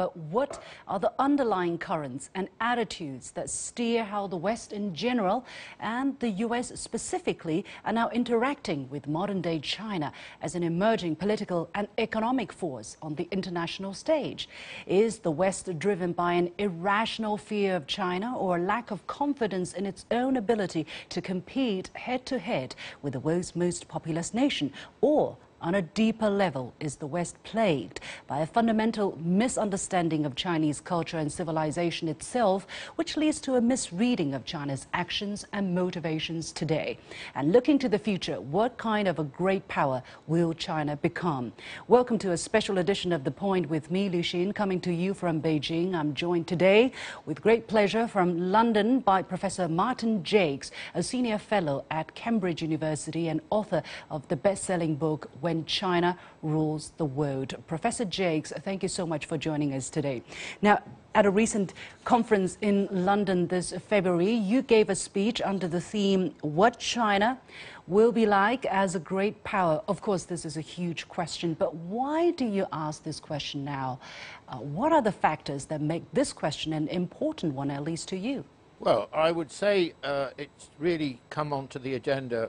But what are the underlying currents and attitudes that steer how the West in general and the US specifically are now interacting with modern-day China as an emerging political and economic force on the international stage? Is the West driven by an irrational fear of China or a lack of confidence in its own ability to compete head-to-head with the world's most populous nation? Or, on a deeper level, is the West plagued by a fundamental misunderstanding of Chinese culture and civilization itself, which leads to a misreading of China's actions and motivations today? And looking to the future, what kind of a great power will China become? Welcome to a special edition of The Point with me, Liu Xin, coming to you from Beijing. I'm joined today with great pleasure from London by Professor Martin Jacques, a senior fellow at Cambridge University and author of the best-selling book When China Rules the World. Professor Jacques, thank you so much for joining us today. Now, at a recent conference in London this February, you gave a speech under the theme, "What China will be like as a great power." Of course, this is a huge question, but why do you ask this question now? What are the factors that make this question an important one, at least to you? Well, I would say it's really come onto the agenda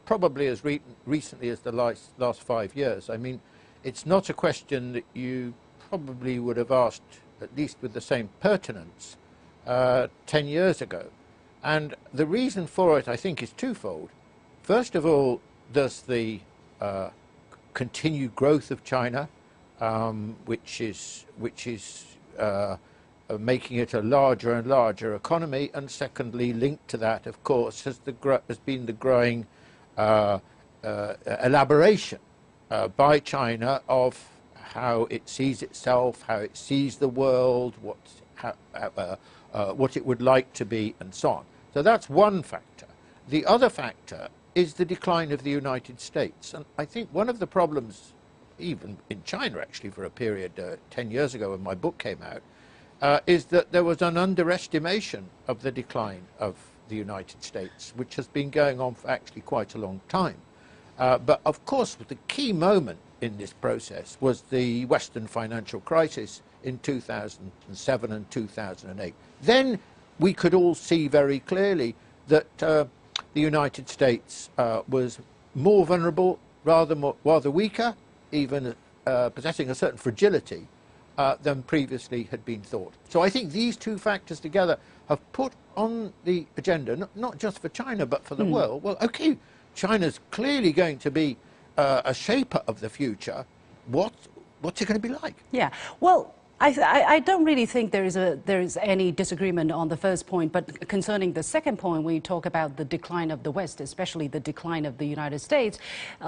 probably as recently as the last 5 years. I mean, it's not a question that you probably would have asked, at least with the same pertinence, 10 years ago. And the reason for it, I think, is twofold. First of all, there's the continued growth of China, which is making it a larger and larger economy. And secondly, linked to that, of course, has been the growing elaboration by China of how it sees itself, how it sees the world, what it would like to be, and so on. So that's one factor. The other factor is the decline of the United States. And I think one of the problems, even in China actually for a period 10 years ago when my book came out, is that there was an underestimation of the decline of the United States, which has been going on for actually quite a long time. But of course, the key moment in this process was the Western financial crisis in 2007 and 2008. Then we could all see very clearly that the United States was more vulnerable, rather weaker, even possessing a certain fragility than previously had been thought. So I think these two factors together have put on the agenda, not just for China, but for the world. Well, okay, China's clearly going to be a shaper of the future. What's it going to be like? Yeah, well, I don't really think there is any disagreement on the first point, but concerning the second point, we talk about the decline of the West, especially the decline of the United States.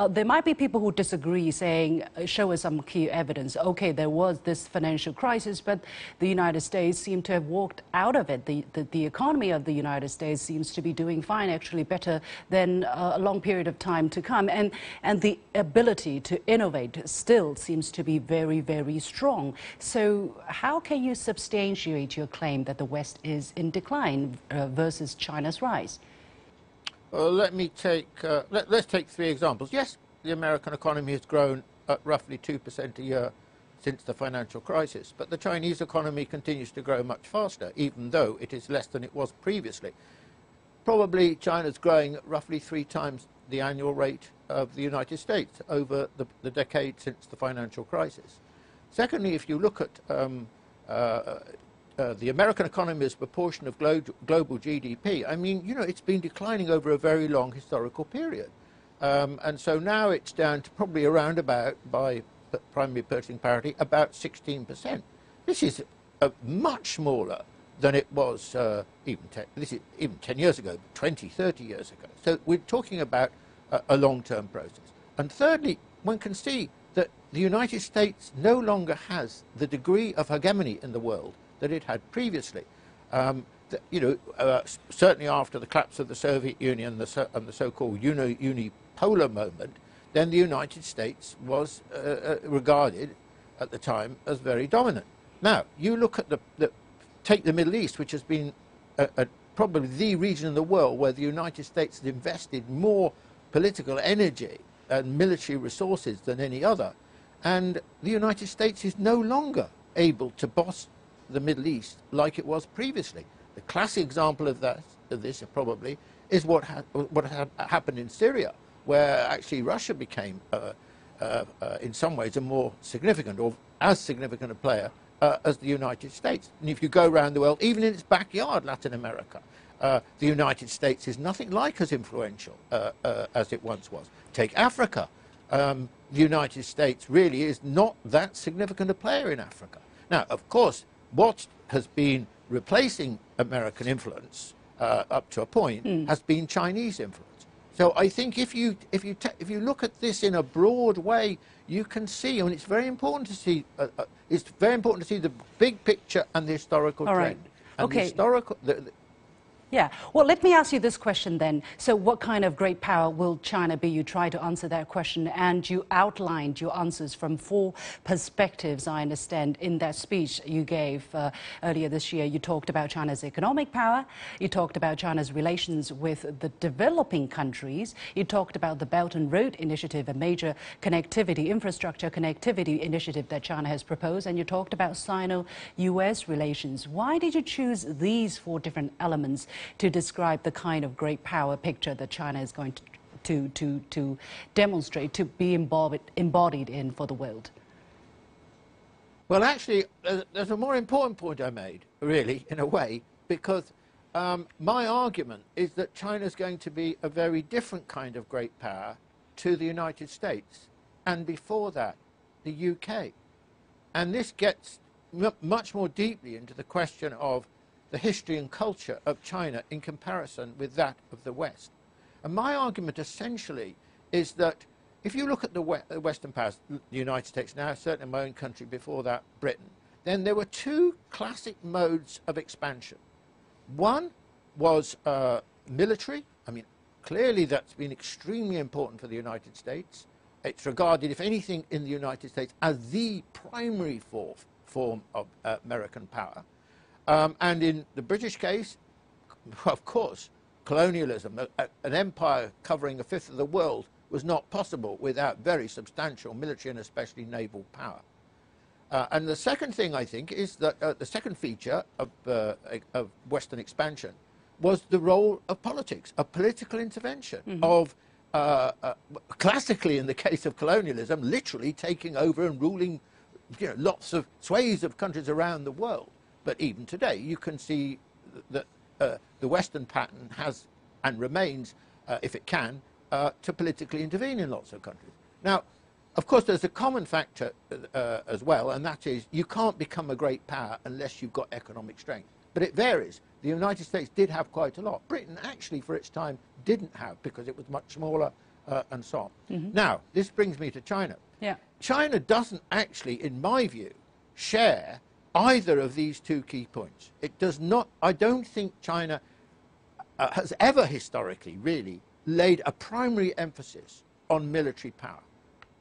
There might be people who disagree, saying, show us some key evidence. Okay, there was this financial crisis, but the United States seemed to have walked out of it. The economy of the United States seems to be doing fine, actually better than a long period of time to come. And the ability to innovate still seems to be very, very strong. So how can you substantiate your claim that the West is in decline versus China's rise? Well, let's take three examples. Yes, the American economy has grown at roughly 2% a year since the financial crisis, but the Chinese economy continues to grow much faster, even though it is less than it was previously. Probably China's growing at roughly 3 times the annual rate of the United States over the decade since the financial crisis. Secondly, if you look at the American economy as a proportion of global GDP, I mean, you know, it's been declining over a very long historical period. And so now it's down to probably around about, by primary purchasing parity, about 16%. This is much smaller than it was even 10 years ago, 20, 30 years ago. So we're talking about a long-term process. And thirdly, one can see that the United States no longer has the degree of hegemony in the world that it had previously. Certainly after the collapse of the Soviet Union and the so-called unipolar moment, then the United States was regarded at the time as very dominant. Now, you look at take the Middle East, which has been probably the region in the world where the United States has invested more political energy and military resources than any other. And the United States is no longer able to boss the Middle East like it was previously. The classic example of this probably is what happened in Syria, where actually Russia became, in some ways, a more significant or as significant a player as the United States. And if you go around the world, even in its backyard, Latin America, the United States is nothing like as influential as it once was. Take Africa. The United States really is not that significant a player in Africa. Now, of course, what has been replacing American influence up to a point has been Chinese influence. So I think if you look at this in a broad way, you can see, and it's very important to see. It's very important to see the big picture and the historical All trend. right. And Okay. Yeah. Well, let me ask you this question then. So what kind of great power will China be? You try to answer that question, and you outlined your answers from 4 perspectives, I understand, in that speech you gave earlier this year. You talked about China's economic power. You talked about China's relations with the developing countries. You talked about the Belt and Road Initiative, a major connectivity, infrastructure connectivity initiative that China has proposed. And you talked about Sino-US relations. Why did you choose these 4 different elements to describe the kind of great power picture that China is going to demonstrate, to be embodied in for the world? Well, actually, there's a more important point I made, really, in a way, because my argument is that China is going to be a very different kind of great power to the United States, and before that, the UK. And this gets much more deeply into the question of the history and culture of China in comparison with that of the West. And my argument essentially is that if you look at the Western powers, the United States now, certainly my own country, before that Britain, then there were 2 classic modes of expansion. One was military. I mean, clearly that's been extremely important for the United States. It's regarded, if anything, in the United States as the primary form of American power. And in the British case, of course, colonialism, an empire covering 1/5 of the world, was not possible without very substantial military and especially naval power. And the second thing, I think, is that the second feature of Western expansion was the role of politics, of political intervention, of classically, in the case of colonialism, literally taking over and ruling, lots of swathes of countries around the world. But even today, you can see that the Western pattern has and remains, if it can, to politically intervene in lots of countries. Now, of course, there's a common factor as well, and that is you can't become a great power unless you've got economic strength. But it varies. The United States did have quite a lot. Britain, actually, for its time, didn't have, because it was much smaller and so on. Now, this brings me to China. Yeah. China doesn't actually, in my view, share either of these 2 key points. It does not. I don't think China has ever historically really laid a primary emphasis on military power.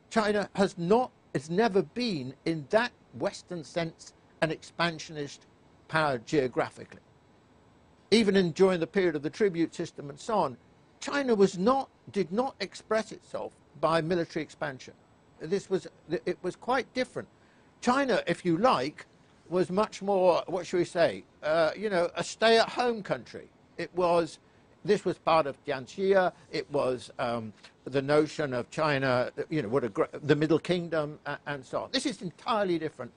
China has not, it's never been, in that Western sense, an expansionist power geographically. Even during the period of the tribute system and so on, China did not express itself by military expansion. It was quite different. China, if you like, was much more, what should we say, a stay-at-home country. This was part of Jiangxia. It was the notion of China, the Middle Kingdom, and so on. This is entirely different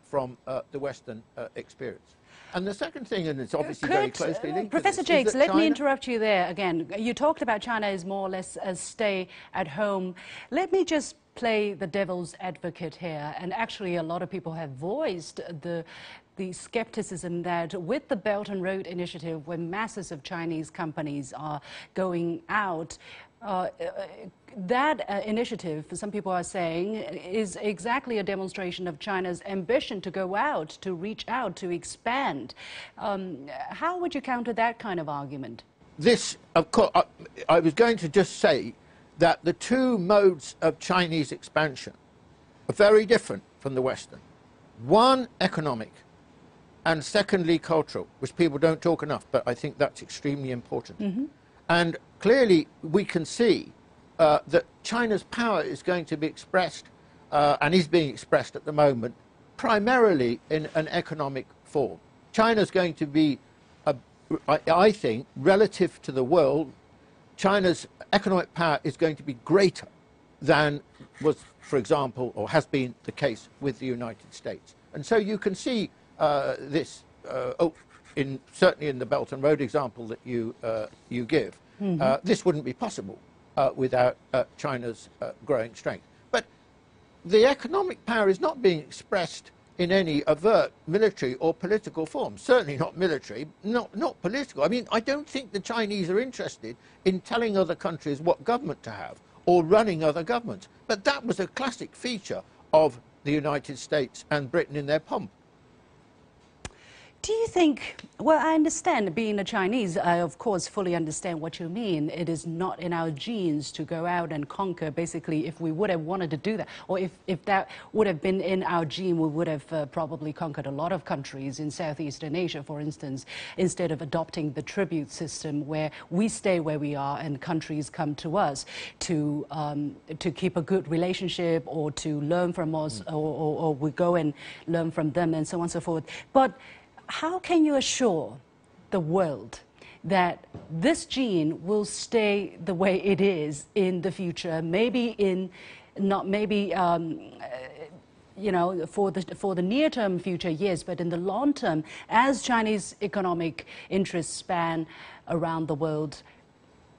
from the Western experience. And the second thing, and it's obviously very closely linked to Professor this, Jacques, let me interrupt you there again. You talked about China as more or less a stay-at-home. Let me just play the devil's advocate here, and actually a lot of people have voiced the skepticism that with the Belt and Road Initiative, when masses of Chinese companies are going out, that initiative, some people are saying, is exactly a demonstration of China's ambition to go out, to reach out, to expand. How would you counter that kind of argument? This, of course, I was going to just say that the 2 modes of Chinese expansion are very different from the Western. One, economic, and secondly, cultural, which people don't talk enough, but I think that's extremely important. And clearly, we can see that China's power is going to be expressed, and is being expressed at the moment, primarily in an economic form. China's going to be, I think, relative to the world, China's economic power is going to be greater than was, for example, or has been the case with the United States. And so you can see this, certainly in the Belt and Road example that you give. This wouldn't be possible without China's growing strength. But the economic power is not being expressed in any overt military or political form. Certainly not military, not political. I mean, I don't think the Chinese are interested in telling other countries what government to have or running other governments. But that was a classic feature of the United States and Britain in their pomp. Do you think, well, I understand being a Chinese, I of course fully understand what you mean. It is not in our genes to go out and conquer. Basically, if we would have wanted to do that, or if that would have been in our gene, we would have probably conquered a lot of countries in Southeastern Asia, for instance, instead of adopting the tribute system where we stay where we are and countries come to us to keep a good relationship or to learn from us, or we go and learn from them and so on and so forth. But how can you assure the world that this gene will stay the way it is in the future? Maybe you know, for the near-term future, yes, but in the long term, as Chinese economic interests span around the world,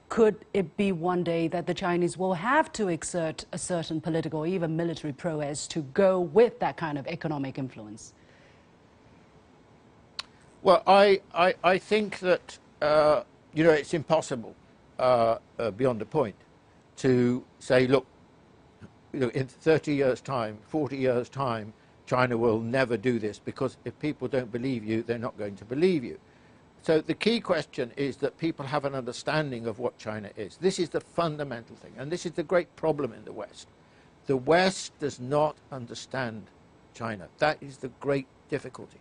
could it be one day that the Chinese will have to exert a certain political or even military prowess to go with that kind of economic influence? Well, I think that, you know, it's impossible, beyond a point, to say, look, you know, in 30 years' time, 40 years' time, China will never do this, because if people don't believe you, they're not going to believe you. So the key question is that people have an understanding of what China is. This is the fundamental thing, and this is the great problem in the West. The West does not understand China. That is the great difficulty,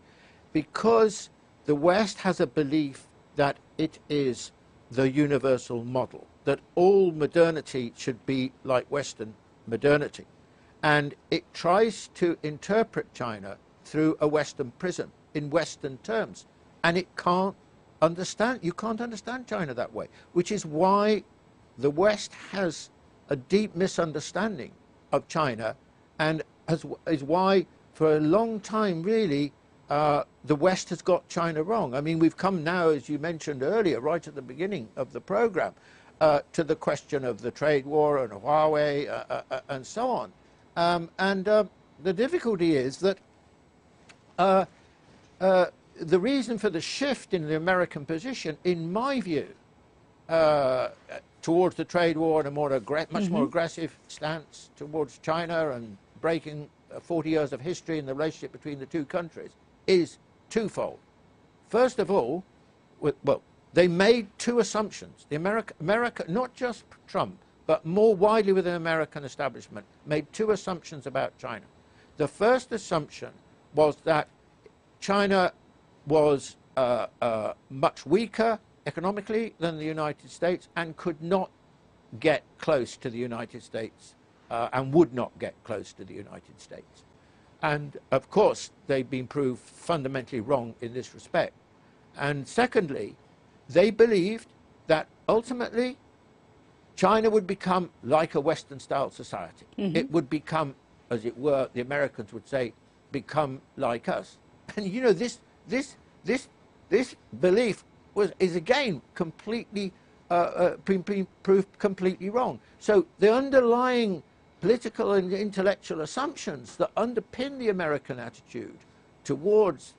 because the West has a belief that it is the universal model, that all modernity should be like Western modernity. And it tries to interpret China through a Western prism, in Western terms. And it can't understand, you can't understand China that way, which is why the West has a deep misunderstanding of China, and is why for a long time, really, the West has got China wrong. I mean, we've come now, as you mentioned earlier, right at the beginning of the program, to the question of the trade war and Huawei and so on. The difficulty is that the reason for the shift in the American position, in my view, towards the trade war and a more much more aggressive stance towards China and breaking 40 years of history in the relationship between the two countries, is twofold. First of all, well, they made two assumptions. The America, not just Trump, but more widely within the American establishment, made two assumptions about China. The first assumption was that China was much weaker economically than the United States and could not get close to the United States and would not get close to the United States. And of course, they've been proved fundamentally wrong in this respect. And secondly, they believed that ultimately China would become like a Western-style society. It would become, as it were, the Americans would say, become like us. And you know, this belief is again completely proved completely wrong. So the underlying political and intellectual assumptions that underpin the American attitude towards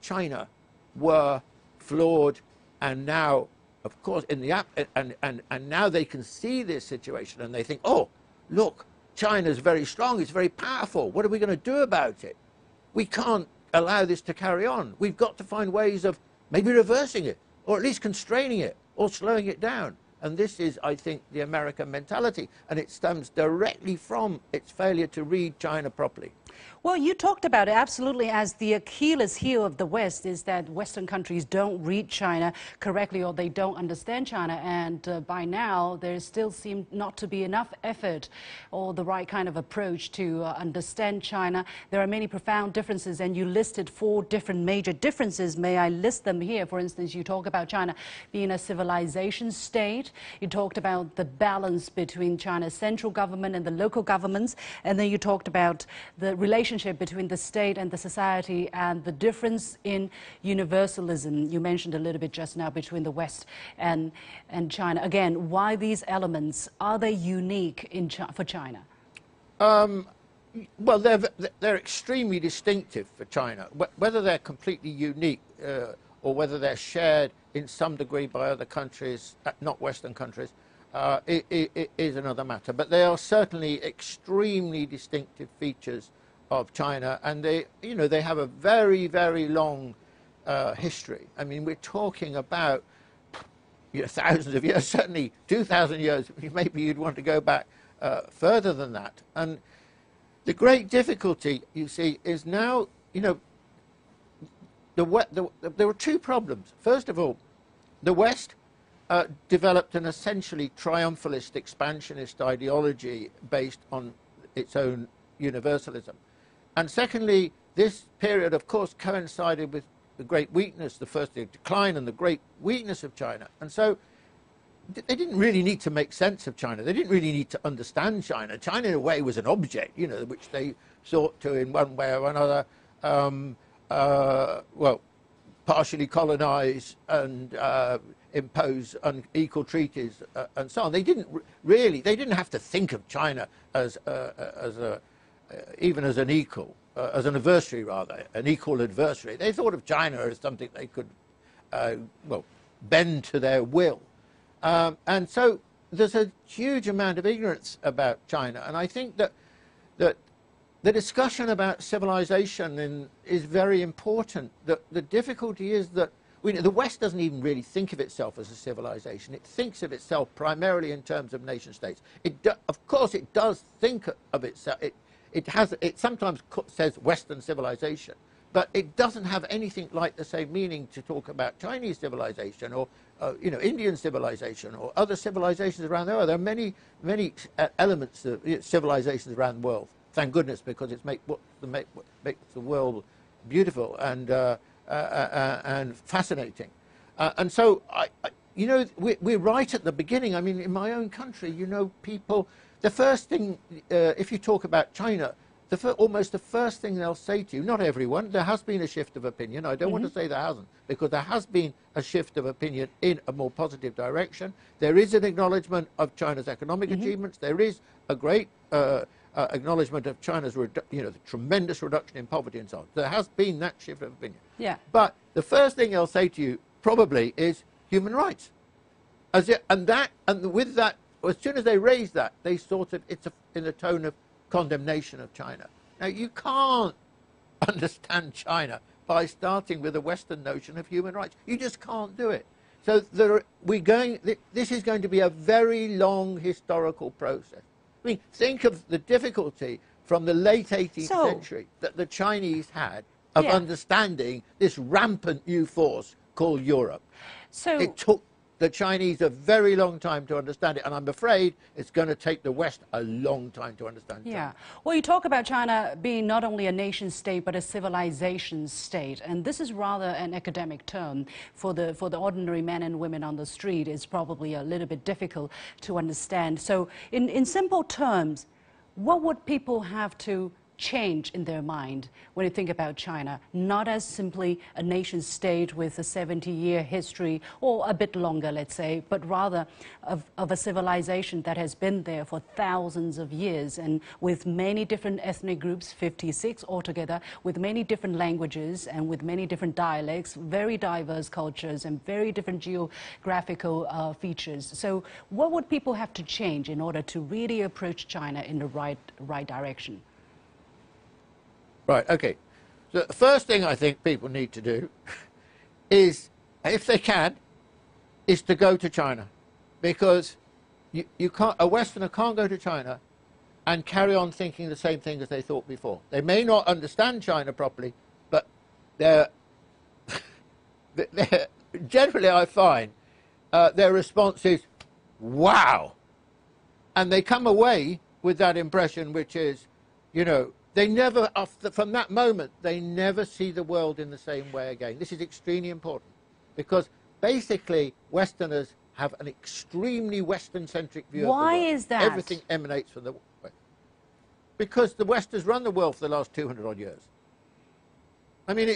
China were flawed, and now, of course, in the and now they can see this situation and they think, oh, look, China's very strong, it's very powerful. What are we going to do about it? We can't allow this to carry on. We've got to find ways of maybe reversing it, or at least constraining it, or slowing it down. And this is, I think, the American mentality, and it stems directly from its failure to read China properly. Well, you talked about it absolutely as the Achilles heel of the West is that Western countries don't read China correctly or they don't understand China. And by now, there still seems not to be enough effort or the right kind of approach to understand China. There are many profound differences, and you listed 4 different major differences. May I list them here? For instance, you talk about China being a civilization state. You talked about the balance between China's central government and the local governments. And then you talked about the relationship between the state and the society and the difference in universalism. You mentioned a little bit just now between the West and China. Again, why these elements? Are they unique for China? Well, they're extremely distinctive for China. Whether they're completely unique or whether they're shared in some degree by other countries, not Western countries, it is another matter. But they are certainly extremely distinctive features of China, and they have a very, very long history. I mean, we're talking about thousands of years, certainly 2,000 years. Maybe you'd want to go back further than that. And the great difficulty, you see, is now, there were 2 problems. First of all, the West developed an essentially triumphalist, expansionist ideology based on its own universalism. And secondly, this period, of course, coincided with the great weakness, the decline and the great weakness of China. And so they didn't really need to make sense of China. They didn't really need to understand China. China, in a way, was an object, which they sought to, in one way or another, partially colonize and impose unequal treaties and so on. They didn't have to think of China as even as an equal, as an adversary rather, an equal adversary. They thought of China as something they could, bend to their will. And so there's a huge amount of ignorance about China. And I think that the discussion about civilization is very important. The difficulty is that the West doesn't even really think of itself as a civilization. It thinks of itself primarily in terms of nation states. Of course, it does think of itself. It sometimes says Western civilization, but it doesn't have anything like the same meaning to talk about Chinese civilization or Indian civilization or other civilizations around the world. There are many elements of civilizations around the world. Thank goodness, because it's what makes the world beautiful and fascinating. And so we're right at the beginning. I mean, in my own country, people. The first thing, if you talk about China, almost the first thing they'll say to you, not everyone, there has been a shift of opinion. I don't want to say there hasn't, because there has been a shift of opinion in a more positive direction. There is an acknowledgement of China's economic achievements. There is a great acknowledgement of China's, the tremendous reduction in poverty and so on. There has been that shift of opinion. Yeah. But the first thing they'll say to you probably is human rights. And with that, as soon as they raise that, they it's in a tone of condemnation of China. Now, you can't understand China by starting with a Western notion of human rights. You just can't do it. So this is going to be a very long historical process. I mean, think of the difficulty from the late 18th century that the Chinese had of understanding this rampant new force called Europe. So it took the Chinese a very long time to understand it, and I'm afraid it's going to take the West a long time to understand China. Yeah. Well, you talk about China being not only a nation state but a civilization state, and this is rather an academic term for the ordinary men and women on the street. It's probably a little bit difficult to understand. So in simple terms, what would people have to change in their mind when you think about China, not as simply a nation state with a 70-year history or a bit longer, let's say, but rather of a civilization that has been there for thousands of years and with many different ethnic groups, 56 altogether, with many different languages and with many different dialects, very diverse cultures and very different geographical features. So what would people have to change in order to really approach China in the right direction? Right, okay. So the first thing I think people need to do is, if they can, is to go to China. Because a Westerner can't go to China and carry on thinking the same thing as they thought before. They may not understand China properly, but they're generally, I find, their response is, wow. And they come away with that impression, which is, you know, they never, from that moment, they never see the world in the same way again. This is extremely important because basically Westerners have an extremely Western-centric view of the world. Why is that? Everything emanates from the West. Because the West has run the world for the last 200-odd years. I mean,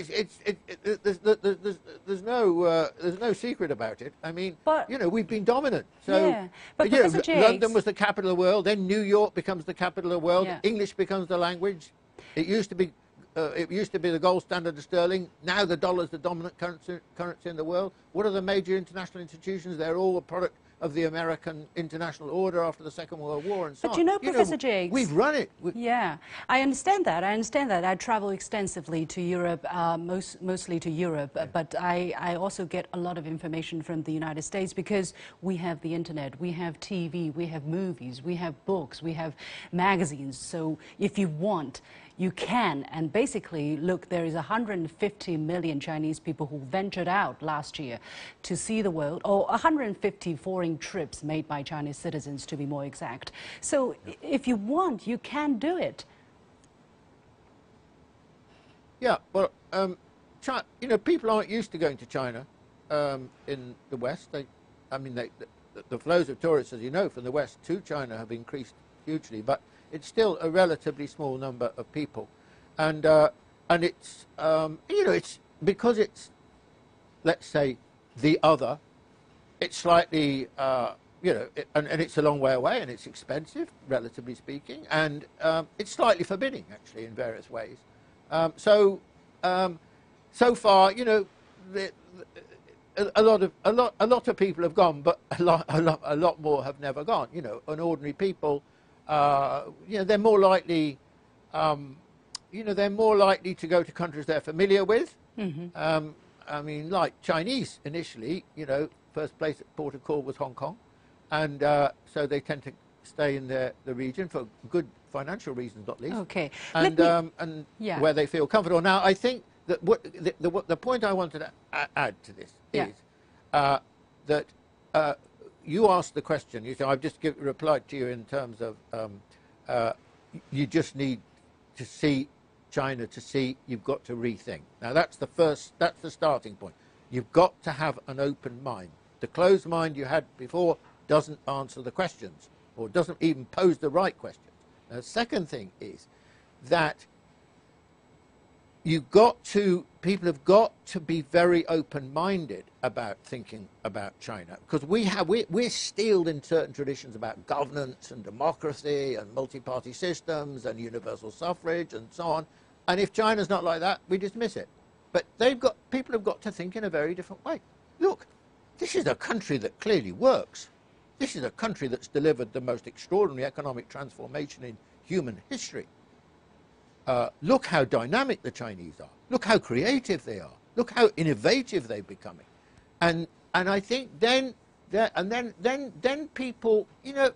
there's no secret about it. I mean, but, you know, we've been dominant. So, yeah, but you know, Professor Jacques, London was the capital of the world. Then New York becomes the capital of the world. Yeah. English becomes the language. It used to be the gold standard of sterling. Now the dollar is the dominant currency in the world. What are the major international institutions? They're all a product of the American international order after the Second World War and so on. But you know, Professor Jacques, we've run it. Yeah, I understand that. I travel extensively to Europe, mostly to Europe, but I also get a lot of information from the United States because we have the internet, we have TV, we have movies, we have books, we have magazines. So if you want, you can. And basically, look, there is 150 million Chinese people who ventured out last year to see the world, or 150 foreign trips made by Chinese citizens, to be more exact. So if you want, you can do it. Yeah, well, you know, people aren't used to going to China in the West. The flows of tourists, as you know, from the West to China have increased hugely, but it's still a relatively small number of people, and it's you know, it's because it's, let's say, the other. It's slightly you know, and it's a long way away, and it's expensive, relatively speaking, and it's slightly forbidding actually in various ways. So far, you know, a lot of people have gone, but a lot more have never gone. You know, and ordinary people. You know, they're more likely, you know, they're more likely to go to countries they're familiar with. Mm-hmm. I mean, like Chinese initially, you know, first place at port of call was Hong Kong, and so they tend to stay in the region for good financial reasons, not least. Okay. And yeah, where they feel comfortable. Now, I think that the point I wanted to add to this is that. You asked the question. You said, I've just replied to you in terms of you just need to see China to see. You've got to rethink. Now that's the starting point. You've got to have an open mind. The closed mind you had before doesn't answer the questions, or doesn't even pose the right questions. Now, the second thing is that people have got to be very open-minded about thinking about China, because we're steeled in certain traditions about governance and democracy and multi-party systems and universal suffrage and so on. And if China's not like that, we dismiss it. But people have got to think in a very different way. Look, this is a country that clearly works. This is a country that's delivered the most extraordinary economic transformation in human history. Look how dynamic the Chinese are. Look how creative they are. Look how innovative they're becoming. And I think then people, you know,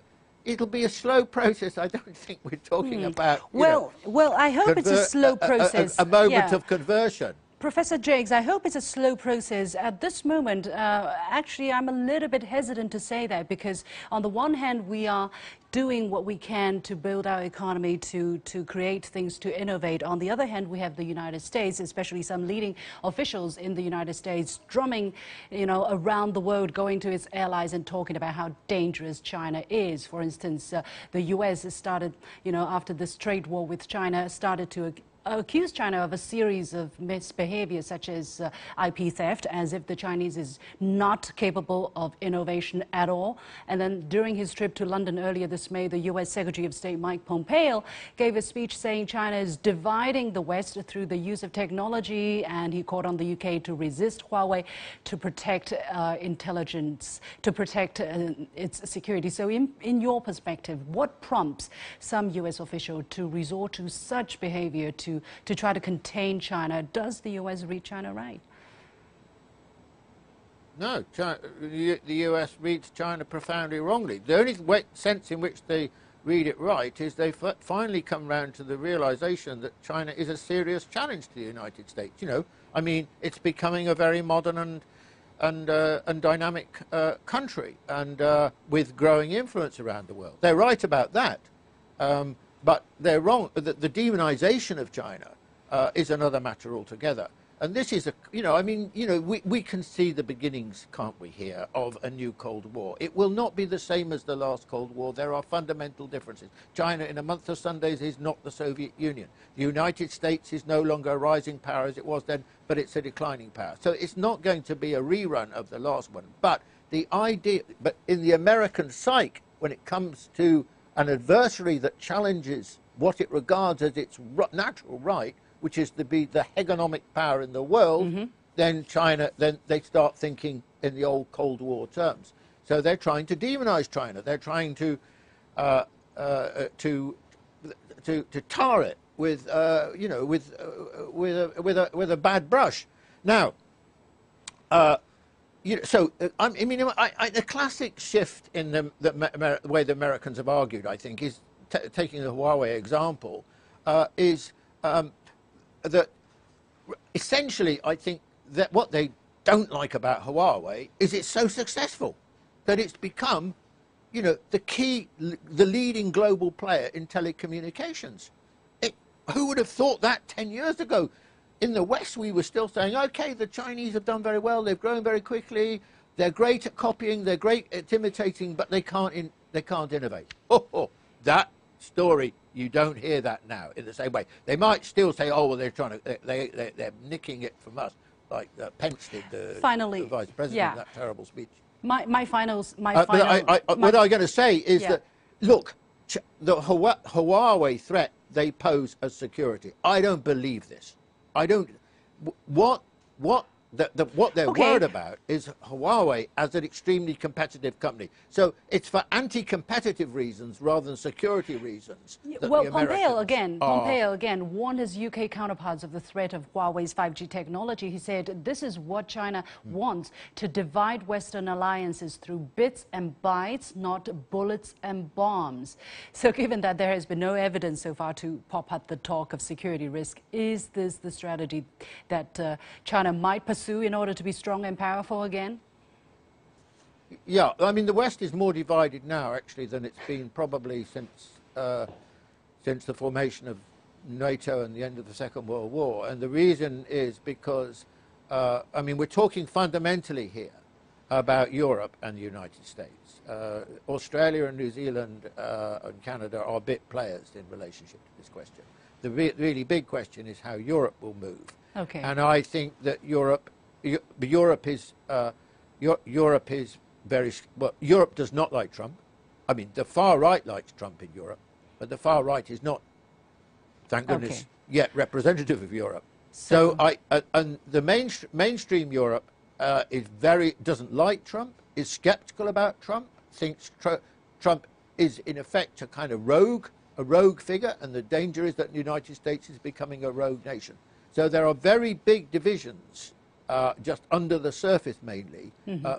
it'll be a slow process. I don't think we're talking about. Well, I hope it's a slow process. A moment of conversion. Professor Jacques, I hope it's a slow process. At this moment, actually, I'm a little bit hesitant to say that, because on the one hand, we are doing what we can to build our economy, to create things, to innovate. On the other hand, we have the United States, especially some leading officials in the United States, drumming, you know, around the world, going to its allies and talking about how dangerous China is. For instance, the U.S. has started, you know, after this trade war with China, started to accused China of a series of misbehavior, such as IP theft, as if the Chinese is not capable of innovation at all. And then during his trip to London earlier this May, the U.S. Secretary of State Mike Pompeo gave a speech saying China is dividing the West through the use of technology, and he called on the UK to resist Huawei, to protect intelligence, to protect its security. So in your perspective, what prompts some U.S. official to resort to such behavior to try to contain China? Does the U.S. read China right? No, the U.S. reads China profoundly wrongly. The only sense in which the read it right, is they finally come round to the realization that China is a serious challenge to the United States. You know, I mean, it's becoming a very modern and dynamic country, and with growing influence around the world. They're right about that, but they're wrong. The demonization of China is another matter altogether. And this is I mean, we can see the beginnings, can't we, here, of a new Cold War. It will not be the same as the last Cold War. There are fundamental differences. China, in a month of Sundays, is not the Soviet Union. The United States is no longer a rising power as it was then, but it's a declining power. So it's not going to be a rerun of the last one. But the idea, but in the American psyche, when it comes to an adversary that challenges what it regards as its natural right, which is to be the hegemonic power in the world, then they start thinking in the old Cold War terms. So they're trying to demonize China. They're trying to tar it with with a bad brush. Now, the classic shift in the way the Americans have argued, I think, is taking the Huawei example, is that essentially, I think that what they don't like about Huawei is it's so successful that it's become, the leading global player in telecommunications. Who would have thought that 10 years ago? In the West, we were still saying, okay, the Chinese have done very well, they've grown very quickly, they're great at copying, they're great at imitating, but they can't innovate. That story, you don't hear that now in the same way. They might still say, oh, well, they're nicking it from us, like Pence did, finally, the vice president, that terrible speech. What I'm going to say is that, look, the Huawei threat they pose as security, I don't believe this. I don't. What they're worried about is Huawei as an extremely competitive company. So it's for anti-competitive reasons rather than security reasons. Well, Pompeo again warned his UK counterparts of the threat of Huawei's 5G technology. He said this is what China wants, to divide Western alliances through bits and bytes, not bullets and bombs. So given that there has been no evidence so far to pop up the talk of security risk, is this the strategy that China might pursue in order to be strong and powerful again? Yeah, I mean, the West is more divided now, actually, than it's been probably since the formation of NATO and the end of the Second World War. And the reason is because, I mean, we're talking fundamentally here about Europe and the United States. Australia and New Zealand and Canada are bit players in relationship to this question. The really big question is how Europe will move. Okay. And I think that Europe is very well. Europe does not like Trump. I mean, the far right likes Trump in Europe, but the far right is not, thank goodness, yet representative of Europe. So and the mainstream Europe doesn't like Trump, is skeptical about Trump, thinks Trump is in effect a kind of rogue figure, and the danger is that the United States is becoming a rogue nation. So there are very big divisions, just under the surface mainly,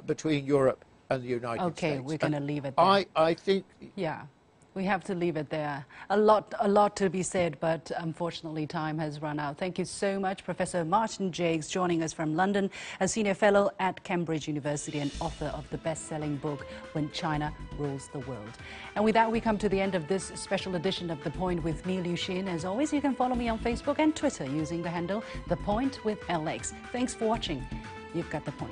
between Europe and the United States. Okay, we're going to leave it there. I think... Yeah, we have to leave it there. A lot to be said, but unfortunately time has run out. Thank you so much, Professor Martin Jacques, joining us from London, a senior fellow at Cambridge University and author of the best-selling book, When China Rules the World. And with that, we come to the end of this special edition of The Point with me, Liu Xin. As always, you can follow me on Facebook and Twitter using the handle The Point with LX. Thanks for watching. You've got The Point.